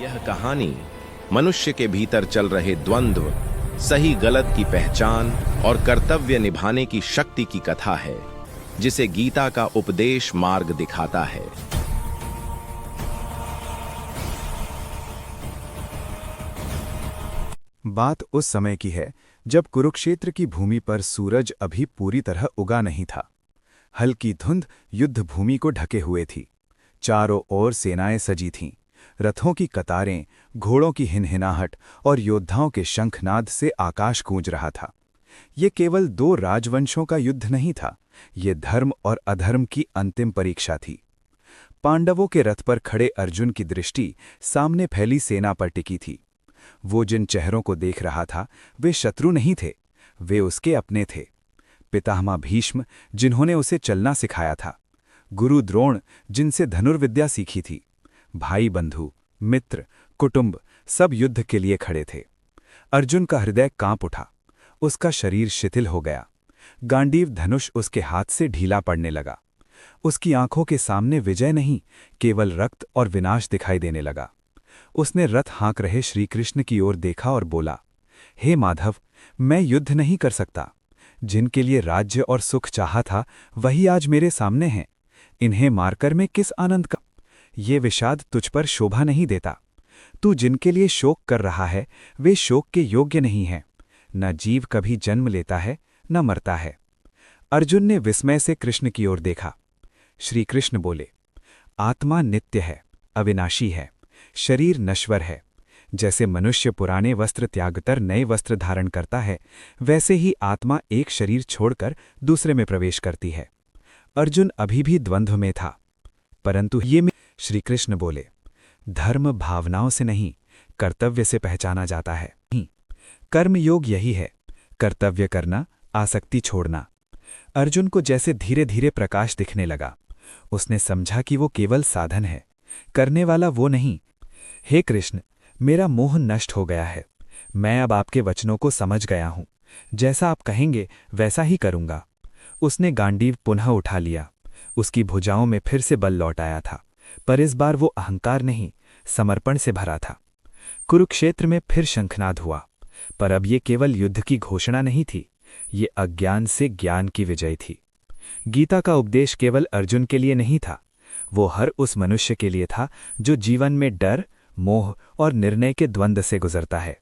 यह कहानी मनुष्य के भीतर चल रहे द्वंद्व, सही गलत की पहचान और कर्तव्य निभाने की शक्ति की कथा है, जिसे गीता का उपदेश मार्ग दिखाता है। बात उस समय की है जब कुरुक्षेत्र की भूमि पर सूरज अभी पूरी तरह उगा नहीं था। हल्की धुंध युद्ध भूमि को ढके हुए थी। चारों ओर सेनाएं सजी थीं। रथों की कतारें, घोड़ों की हिनहिनाहट और योद्धाओं के शंखनाद से आकाश गूंज रहा था। ये केवल दो राजवंशों का युद्ध नहीं था, ये धर्म और अधर्म की अंतिम परीक्षा थी। पांडवों के रथ पर खड़े अर्जुन की दृष्टि सामने फैली सेना पर टिकी थी। वो जिन चेहरों को देख रहा था, वे शत्रु नहीं थे, वे उसके अपने थे। पितामह भीष्म, जिन्होंने उसे चलना सिखाया था, गुरु द्रोण, जिनसे धनुर्विद्या सीखी थी, भाई बंधु, मित्र, कुटुंब सब युद्ध के लिए खड़े थे। अर्जुन का हृदय कांप उठा, उसका शरीर शिथिल हो गया। गांडीव धनुष उसके हाथ से ढीला पड़ने लगा। उसकी आंखों के सामने विजय नहीं, केवल रक्त और विनाश दिखाई देने लगा। उसने रथ हाँक रहे श्रीकृष्ण की ओर देखा और बोला, हे माधव, मैं युद्ध नहीं कर सकता। जिनके लिए राज्य और सुख चाहा था, वही आज मेरे सामने हैं। इन्हें मारकर मैं किस आनंद का? ये विषाद तुझ पर शोभा नहीं देता। तू जिनके लिए शोक कर रहा है, वे शोक के योग्य नहीं हैं। न जीव कभी जन्म लेता है, न मरता है। अर्जुन ने विस्मय से कृष्ण की ओर देखा। श्रीकृष्ण बोले, आत्मा नित्य है, अविनाशी है, शरीर नश्वर है। जैसे मनुष्य पुराने वस्त्र त्यागकर नए वस्त्र धारण करता है, वैसे ही आत्मा एक शरीर छोड़कर दूसरे में प्रवेश करती है। अर्जुन अभी भी द्वंद्व में था, परंतु श्रीकृष्ण बोले, धर्म भावनाओं से नहीं, कर्तव्य से पहचाना जाता है। कर्मयोग यही है, कर्तव्य करना, आसक्ति छोड़ना। अर्जुन को जैसे धीरे धीरे प्रकाश दिखने लगा। उसने समझा कि वो केवल साधन है, करने वाला वो नहीं। हे कृष्ण, मेरा मोह नष्ट हो गया है। मैं अब आपके वचनों को समझ गया हूं। जैसा आप कहेंगे वैसा ही करूंगा। उसने गांडीव पुनः उठा लिया। उसकी भुजाओं में फिर से बल लौट आया था, पर इस बार वो अहंकार नहीं, समर्पण से भरा था। कुरुक्षेत्र में फिर शंखनाद हुआ, पर अब ये केवल युद्ध की घोषणा नहीं थी, ये अज्ञान से ज्ञान की विजय थी। गीता का उपदेश केवल अर्जुन के लिए नहीं था, वो हर उस मनुष्य के लिए था जो जीवन में डर, मोह और निर्णय के द्वंद्व से गुजरता है।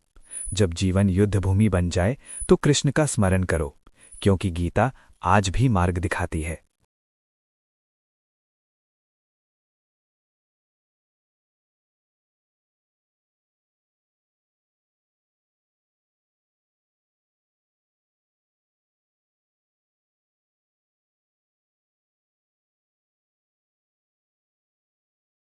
जब जीवन युद्धभूमि बन जाए तो कृष्ण का स्मरण करो, क्योंकि गीता आज भी मार्ग दिखाती है।